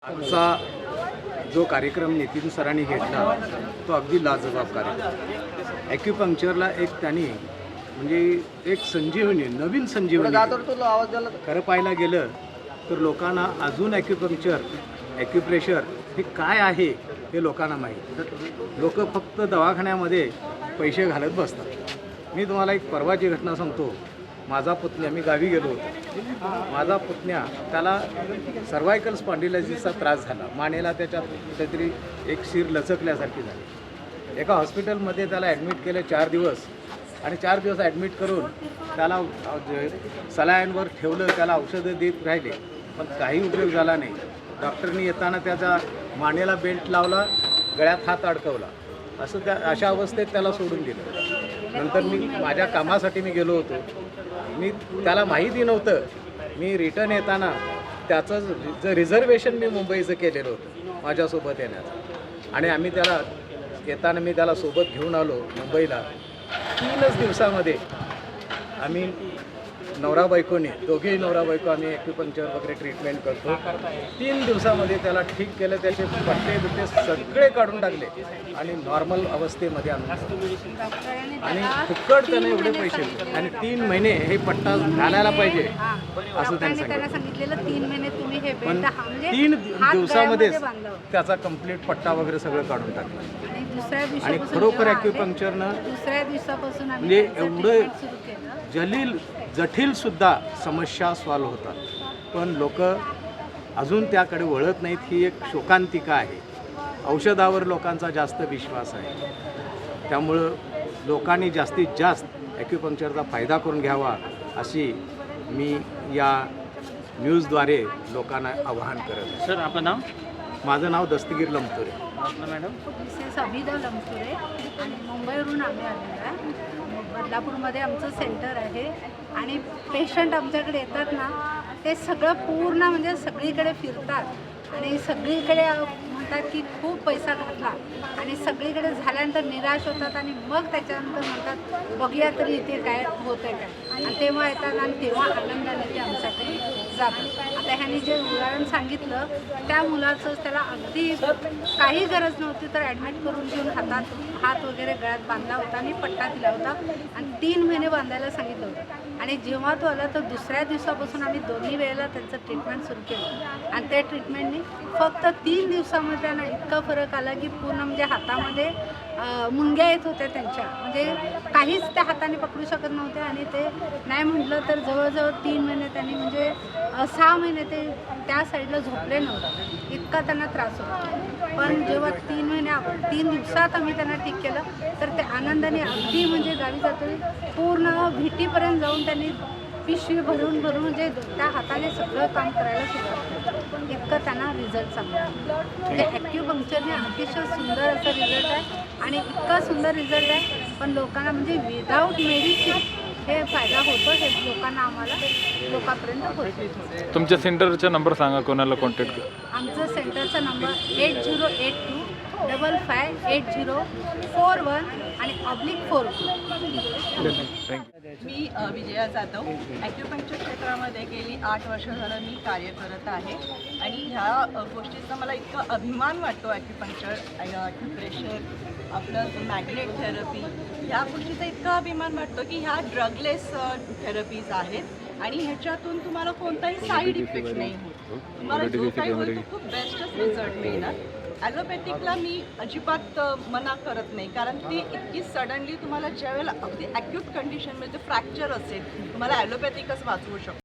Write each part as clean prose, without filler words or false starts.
आजचा जो कार्यक्रम नितीन सरांनी घेतला तो अगदी लाजवाब कार्यक्रम. ॲक्युपंक्चरला एक त्यांनी म्हणजे एक संजीवनी, नवीन संजीवनी. खरं पाहायला गेलं तर लोकांना अजून ॲक्युपंक्चर, ॲक्युप्रेशर हे काय आहे हे लोकांना माहीत. लोक फक्त दवाखान्यामध्ये पैसे घालत बसतात. मी तुम्हाला एक परवाची घटना सांगतो. माझा पुतण्या, मी गावी गेलो होतो, माझा पुतण्या त्याला सर्वायकल स्पॉन्डिलायसिसचा त्रास झाला. मानेला त्याच्यात कुठेतरी एक शिर लचकल्यासारखी झाली. एका हॉस्पिटलमध्ये त्याला ॲडमिट केलं 4 दिवस आणि 4 दिवस ॲडमिट करून त्याला सलाईनवर ठेवलं, त्याला औषधं देत राहिले, पण काही उपयोग झाला नाही. डॉक्टरनी येताना त्याचा मानेला बेल्ट लावला, गळ्यात हात अडकवला, असं अशा अवस्थेत त्याला सोडून दिलं. नंतर मी माझ्या कामासाठी मी गेलो होतो. मी त्याला माहिती नव्हतं. मी रिटर्न येताना त्याचं रिझर्वेशन मी मुंबईचं केलेलं होतं माझ्यासोबत येण्याचं, आणि आम्ही त्याला येताना मी त्याला सोबत घेऊन आलो मुंबईला. 3च दिवसामध्ये आम्ही नवरा बायकोने, दोघेही नवरा बायको आम्ही ॲक्युपंक्चर वगैरे ट्रीटमेंट करतो. 3 दिवसामध्ये त्याला ठीक केलं. त्याचे पट्टे बिट्टे सगळे काढून टाकले आणि नॉर्मल अवस्थेमध्ये आणून टाकले. आणि फुकट त्याने एवढे पैसे दिले आणि 3 महिने हे पट्टा घालायला पाहिजे असं त्यांनी सांगितलं. 3 महिने तुम्ही हे पण 3 दिवसामध्येच त्याचा कंप्लीट पट्टा वगैरे सगळं काढून टाकलं. आणि खरोखर ॲक्युपंक्चरनं दुसऱ्या दिवसापासून म्हणजे एवढं जटिलसुद्धा समस्या सॉल्व्ह होतात, पण लोक अजून त्याकडे वळत नाहीत. ही एक शोकांतिका आहे. औषधावर लोकांचा जास्त विश्वास आहे. त्यामुळं लोकांनी जास्तीत जास्त ॲक्युपंक्चरचा फायदा करून घ्यावा अशी मी या न्यूजद्वारे लोकांना आवाहन करत आहे. सर आपलं नाव? माझं नाव दस्तगीर लमतोरे. आपलं मॅडम? मिसेस अभिदा लमतोरे आणि मुंबईवरून आम्ही आलेलो आहे. बदलापूरमध्ये आमचं सेंटर आहे आणि पेशंट आमच्याकडे येतात ना, ते सगळं पूर्ण म्हणजे सगळीकडे फिरतात आणि सगळीकडे म्हणतात की खूप पैसा घातला आणि सगळीकडे झाल्यानंतर निराश होतात आणि मग त्याच्यानंतर म्हणतात बघूया तरी इथे काय होतं काय, आणि तेव्हा येतात आणि तेव्हा आनंदाने ते आमच्याकडे जातात. आता ह्याने जे उदाहरण सांगितलं त्या मुलाचंच त्याला अगदी काही गरज नव्हती तर ॲडमिट करून घेऊन हात वगैरे गळ्यात बांधला होता आणि पट्टा दिला होता आणि 3 महिने बांधायला सांगितलं होतं. आणि जेव्हा तो आला तर दुसऱ्या दिवसापासून आम्ही दोन्ही वेळेला त्यांचं ट्रीटमेंट सुरू केलं आणि त्या ट्रीटमेंटने फक्त 3 दिवसामध्ये त्यांना इतका फरक आला की पूर्ण म्हणजे हातामध्ये मुंग्या येत होत्या त्यांच्या, म्हणजे काहीच त्या हाताने पकडू शकत नव्हते आणि ते नाही म्हटलं तर जवळजवळ 3 महिने त्यांनी म्हणजे 6 महिने ते त्या साईडला झोपले नव्हते, इतका त्यांना त्रास होता. पण जेव्हा 3 दिवसात आम्ही त्यांना ठीक केलं तर ते आनंदाने अगदी म्हणजे गावी जातो पूर्ण भीतीपर्यंत जाऊन त्यांनी पिशवी भरून म्हणजे त्या हाताने सगळं काम करायला सुरुवात केली. इतकं त्यांना रिझल्ट चांगला म्हणजे ॲक्युपंक्चरने अतिशय सुंदर असा रिझल्ट आहे आणि इतका सुंदर रिझल्ट आहे. पण लोकांना म्हणजे विदाऊट मेडिसिन हे फायदा होतो, हे लोकांना आम्हाला लोकांपर्यंत होतो. तुमच्या सेंटरचा नंबर सांगा, कोणाला कॉन्टॅक्ट करा. आमचं सेंटरचा नंबर 8082 558041 आणि /4. थँक्यू. मी विजया जाधव ॲक्युपंक्चर क्षेत्रामध्ये गेली 8 वर्ष झालं मी कार्य करत आहे आणि ह्या गोष्टीचा मला इतका अभिमान वाटतो. ॲक्युपंक्चर, ॲक्युप्रेशर, आपलं मॅग्नेट थेरपी, ह्या गोष्टीचा इतका अभिमान वाटतो की ह्या ड्रगलेस थेरपीज आहेत आणि ह्याच्यातून तुम्हाला कोणताही साईड इफेक्ट नाही होत. तुम्हाला जो काही होईल तो खूप बेस्टच रिझल्ट मिळणार. ॲलोपॅथिकला मी अजिबात मना करत नाही, कारण ती इतकी सडनली तुम्हाला ज्यावेळेला अगदी ॲक्यूट कंडिशन म्हणजे फ्रॅक्चर असेल तुम्हाला ॲलोपॅथिकच वाचवू शकतो.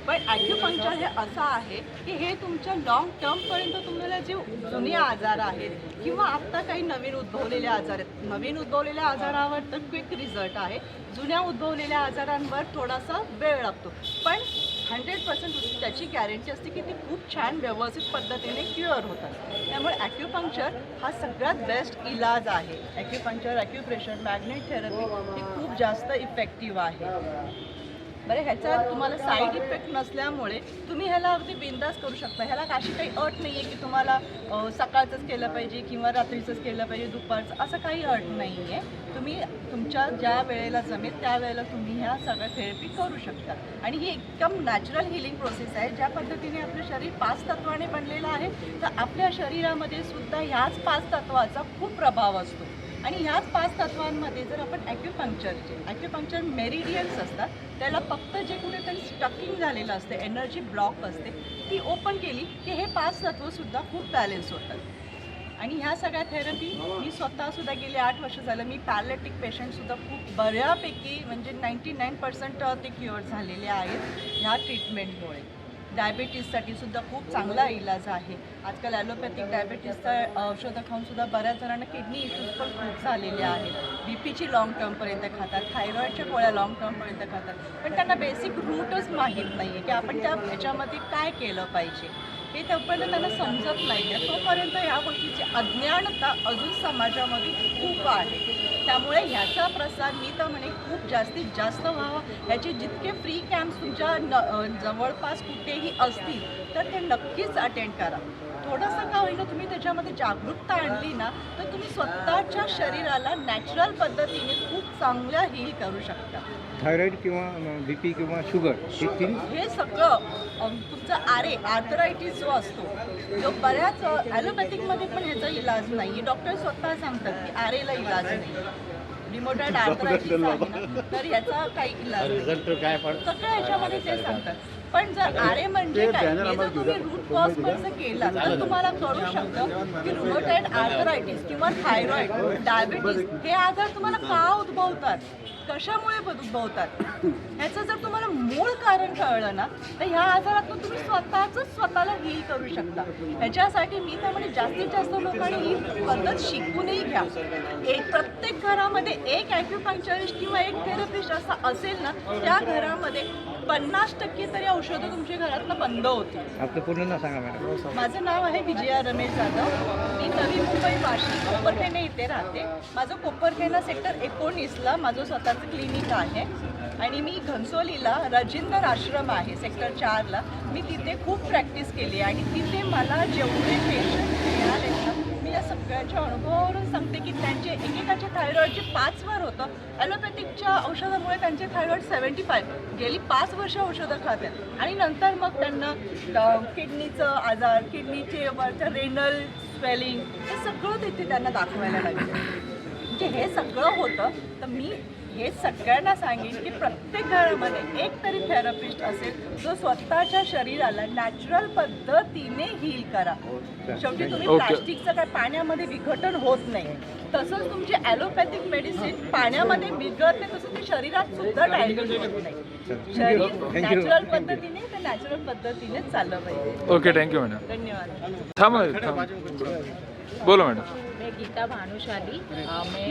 पण ॲक्युपंक्चर हे असं आहे की हे तुमच्या लाँग टर्मपर्यंत तुम्हाला जे जुने आजार आहेत किंवा आत्ता काही नवीन उद्भवलेले आजार आहेत, नवीन उद्भवलेल्या आजारावर तर क्विक रिझल्ट आहे, जुन्या उद्भवलेल्या आजारांवर थोडासा वेळ लागतो, पण 100% त्याची गॅरंटी असते की ती खूप छान व्यवस्थित पद्धतीने क्युअर होतात. त्यामुळे ॲक्युपंक्चर हा सगळ्यात बेस्ट इलाज आहे. ॲक्युपंक्चर, ॲक्युप्रेशर, मॅग्नेट थेरपी ही खूप जास्त इफेक्टिव्ह आहे. बरं, ह्याचा तुम्हाला साईड इफेक्ट नसल्यामुळे तुम्ही ह्याला अगदी बिंदास करू शकता. ह्याला अशी काही अट नाही आहे की तुम्हाला सकाळचंच केलं पाहिजे किंवा रात्रीचंच केलं पाहिजे, दुपारचं, असं काही अट नाही आहे. तुम्ही तुमच्या ज्या वेळेला जमेल त्या वेळेला तुम्ही ह्या सगळ्या थेरपी करू शकता. आणि ही एकदम नॅचरल हिलिंग प्रोसेस आहे. ज्या पद्धतीने आपलं शरीर 5 तत्वाने बनलेलं आहे तर आपल्या शरीरामध्ये सुद्धा ह्याच 5 तत्वाचा खूप प्रभाव असतो. आणि ह्याच 5 तत्वांमध्ये जर आपण ॲक्युपंक्चर मेरिडियन्स असतात, त्याला फक्त जे कुठेतरी स्टकिंग झालेलं असते, एनर्जी ब्लॉक असते, ती ओपन केली की हे 5 तत्वसुद्धा खूप बॅलन्स होतात. आणि ह्या सगळ्या थेरपी मी स्वतःसुद्धा गेले 8 वर्ष झालं, मी पॅरालिटिक पेशंटसुद्धा खूप बऱ्यापैकी म्हणजे 99% ते क्युअर झालेले आहेत ह्या ट्रीटमेंटमुळे. डायबिटीजसाठी सुद्धा खूप चांगला इलाज आहे. आजकाल ॲलोपॅथिक डायबिटीजचं औषधं खाऊनसुद्धा बऱ्याच जणांना किडनी इश्यूज पण खूप झालेले आहेत. बीपीची लाँग टर्मपर्यंत खातात, थायरॉईडच्या गोळ्या लाँग टर्मपर्यंत खातात, पण त्यांना बेसिक रूटच माहीत नाही आहे की आपण त्या ह्याच्यामध्ये काय केलं पाहिजे. हे तोपर्यंत त्यांना समजत नाही आहे, तोपर्यंत ह्या गोष्टीची अज्ञानता अजून समाजामध्ये खूप आहे. त्यामुळे ह्याचा प्रसार मी तर म्हणे खूप जास्तीत जास्त व्हावा. ह्याचे जितके फ्री कॅम्प्स तुमच्या जवळपास कुठेही असतील तर ते नक्कीच अटेंड करा. थोडंसं का होईना तुम्ही त्याच्यामध्ये जागरूकता आणली ना, तर तुम्ही स्वतःच्या शरीराला नॅचरल पद्धतीने खूप चांगलं हील करू शकता. थायरॉईड किंवा BP किंवा शुगर हे सगळं तुमचं आर्थरायटिस जो असतो, जो बऱ्याच ॲलोपॅथिकमध्ये पण ह्याचा इलाज नाही आहे. डॉक्टर स्वतः सांगतात की आरेला इलाज नाही, रिमोटॉइड आर्थरायटिस आहे ना, तर ह्याचा काही इलाज नाही. सगळं ह्याच्यामध्ये ते सांगतात. पण जर आरे म्हणजे काय हे जर तुम्ही रूट कॉजपर्यंत केला तर तुम्हाला कळू शकतं की रुमॅटॉइड आर्थरायटिस किंवा थायरॉइड, डायबिटीज हे आजार तुम्हाला का उद्भवतात, कशामुळे उद्भवतात, ह्याचं जर तुम्हाला मूळ कारण कळलं ना, तर ह्या आजारातून तुम्ही स्वतःला हील करू शकता. ह्याच्यासाठी मी तर म्हणजे जास्तीत जास्त लोकांनी ही पद्धत शिकूनही घ्या. प्रत्येक घरामध्ये एक ॲक्युपंक्चरिस्ट किंवा एक थेरपिस्ट असा असेल ना, त्या घरामध्ये 50% तरी औषधं तुमच्या घरातनं बंद होतील. आपलं पूर्ण नाव सांगा मॅडम. माझं नाव आहे विजया रमेश जाधव. मी नवी मुंबई वाशी कोपरखेना इथे राहते. माझं कोपरखेना सेक्टर 19ला माझं स्वतःचं क्लिनिक आहे. आणि मी घनसोलीला राजेंद्र आश्रम आहे सेक्टर 4ला. मी तिथे खूप प्रॅक्टिस केली आणि तिथे मला जेवढे पेशंट मिळाले ना, मी या सगळ्याच्या अनुभवावरून सांगते की त्यांचे एकेकाच्या थायरॉईडचे 5 वर होतं. ॲलोपॅथिकच्या औषधामुळे त्यांचे थायरॉईड 75 गेली 5 वर्ष औषधं खातात आणि नंतर मग त्यांना किडनीचं आजार, किडनीचे वरचं रेनल स्वेलिंग हे सगळं तिथे त्यांना दाखवायला लागलं. म्हणजे हे सगळं होतं. तर मी हे सगळ्यांना सांगेन की प्रत्येक घरामध्ये एक तरी थेरपिस्ट असेल जो स्वतःच्या शरीराला नॅचरल पद्धतीने हील करा. शेवटी तुम्ही प्लास्टिकचं काय पाण्यामध्ये विघटन होत नाही, तसंच तुमची ॲलोपॅथिक मेडिसिन पाण्यामध्ये विघटते, तसं ते शरीरात सुद्धा डायल्यूट होत नाही. शरीर नॅचरल पद्धतीने ते नॅचरल पद्धतीने चाललं पाहिजे. Okay, thank you madam. धन्यवाद. थांबा बोलो मॅडम. मैं गीता भानुशाली, मैं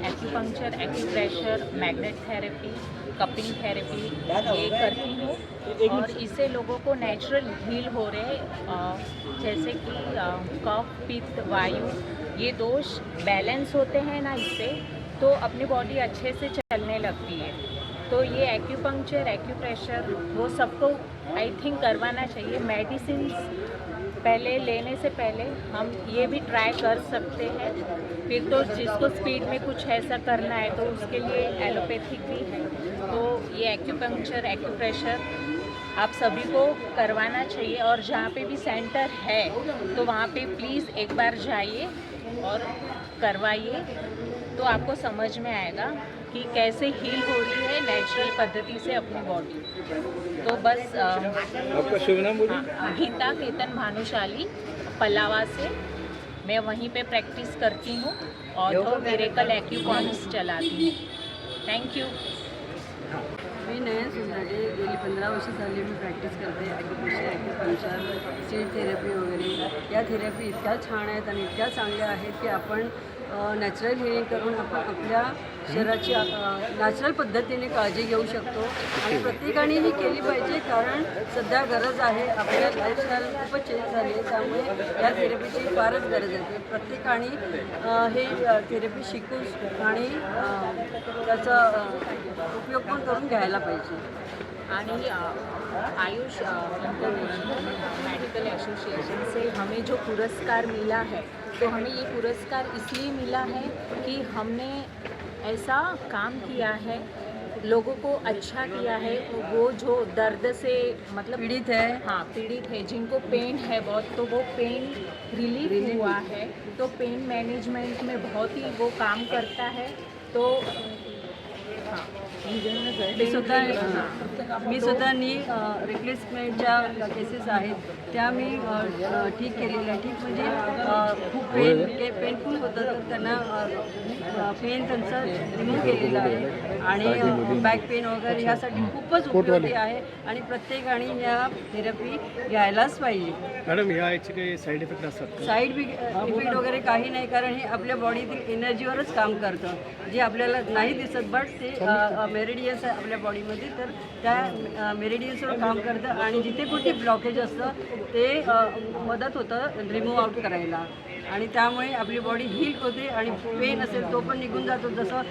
acupuncture, acupressure, magnet therapy, cupping therapy ये करती हूँ और इससे लोगों को नेचुरल हील हो रहे, जैसे कि कफ, पित्त, वायु ये दोष बैलेंस होते हैं ना, इससे तो अपनी बॉडी अच्छे से चलने लगती है. तो ये एक्यूपंक्चर, एक्यूप्रेशर वो सबको आई थिंक करवाना चाहिए. मेडिसिन पहले लेने से पहले हम ये भी ट्राई कर सकते हैं. फिर तो जिसको स्पीड में कुछ ऐसा करना है तो उसके लिए एलोपैथिक भी है. तो ये एक्यूपंक्चर, एक्यूप्रेशर आप सभी को करवाना चाहिए. और जहाँ पे भी सेंटर है तो वहाँ पे प्लीज़ एक बार जाइए और करवाइए, तो आपको समझ में आएगा कि कैसे हील हो रही है नेचुरल पद्धति से अपनी बॉडी. तो बस आपका शुभ नाम बोलिए. गीता केतन भानुशाली, पलावा से. मैं वहीं पे प्रैक्टिस करती हूँ और तो मिरेकल एक्यूपॉइंट्स चलाती हूँ. Thank you. मी नयन सुंदरे, गेली 15 वर्ष झाली मी प्रॅक्टिस करते. ॲक्युप्रेशर, ॲक्युपंक्चर, स्टील थेरपी वगैरे. या थेरपी इतक्या छान आहेत आणि इतक्या चांगल्या आहेत की आपण नॅचरल हिलिंग करून आपण आपल्या शरीराची नॅचरल पद्धतीने काळजी घेऊ शकतो आणि प्रत्येकाने ही केली पाहिजे. कारण सध्या गरज आहे, आपल्या लाईफस्टाईल खूपच चेंज झाली आहे, त्यामुळे या थेरपीची फारच गरज आहे. प्रत्येकाने हे थेरपी शिकून आणि त्याचा उपयोग पण करून घ्यायला पाहिजे. आणि आयुष इंटरनेशनल मेडिकल एसोसिएशन से हमें जो पुरस्कार मिला है, तो हमें ये पुरस्कार इसलिए मिला है कि हमने ऐसा काम किया है लोगों को अच्छा किया है। वो जो दर्द से मतलब पीड़ित है, हाँ पीड़ित है, जिनको पेन है बहुत, तो वो पेन रिलीफ हुआ है। तो पेन मैनेजमेंट में बहुत ही वो काम करता है। तो हाँ मी सुद्धा रिप्लेसमेंटच्या केसेस आहेत त्या मी ठीक केलेल्या आहे. ठीक म्हणजे खूप पेनफुल होतं तर त्यांना पेन त्यांचं रिमूव्ह केलेलं आहे आणि बॅक पेन वगैरे ह्यासाठी खूपच उपयोगी आहे आणि प्रत्येकाने ह्या थेरपी घ्यायलाच पाहिजे. मॅडम याचे काही साईड इफेक्ट असतात साईड इफेक्ट वगैरे काही नाही, कारण हे आपल्या बॉडीतील एनर्जीवरच काम करतं जे आपल्याला नाही दिसत, बट ते मेरिडियन्स आहे आपल्या बॉडीमध्ये, तर त्या मेरिडियन्सवर काम करतं आणि जिथे कुठे ब्लॉकेज असतं ते मदत होतं रिमूव्ह आउट करायला आणि त्यामुळे आपली बॉडी हील होते आणि पेन असेल तो पण निघून जातो. जसं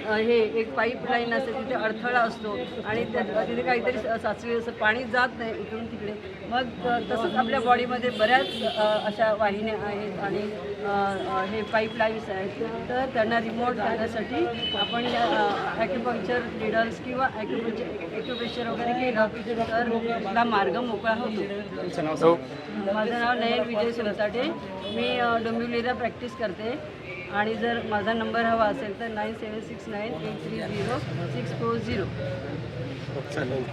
हे एक पाईपलाईन असते तिथे अडथळा असतो आणि तिथे काहीतरी साचलेलं असं पाणी जात नाही इकडून तिकडे, मग तसंच आपल्या बॉडीमध्ये बऱ्याच अशा वाहिन्या आहेत आणि हे पाईपलाईन्स आहेत, तर त्यांना रिमोट करण्यासाठी आपण ॲक्युपंक्चर निडल्स किंवा ॲक्युप्रेशर वगैरे केलं तर आपला मार्ग मोकळा होतो. माझं नाव नयन विजय सोनसाटे, मी डोंबिवलीला प्रॅक्टिस करते आणि जर माझा नंबर हवा असेल तर 9769830640. चालेल.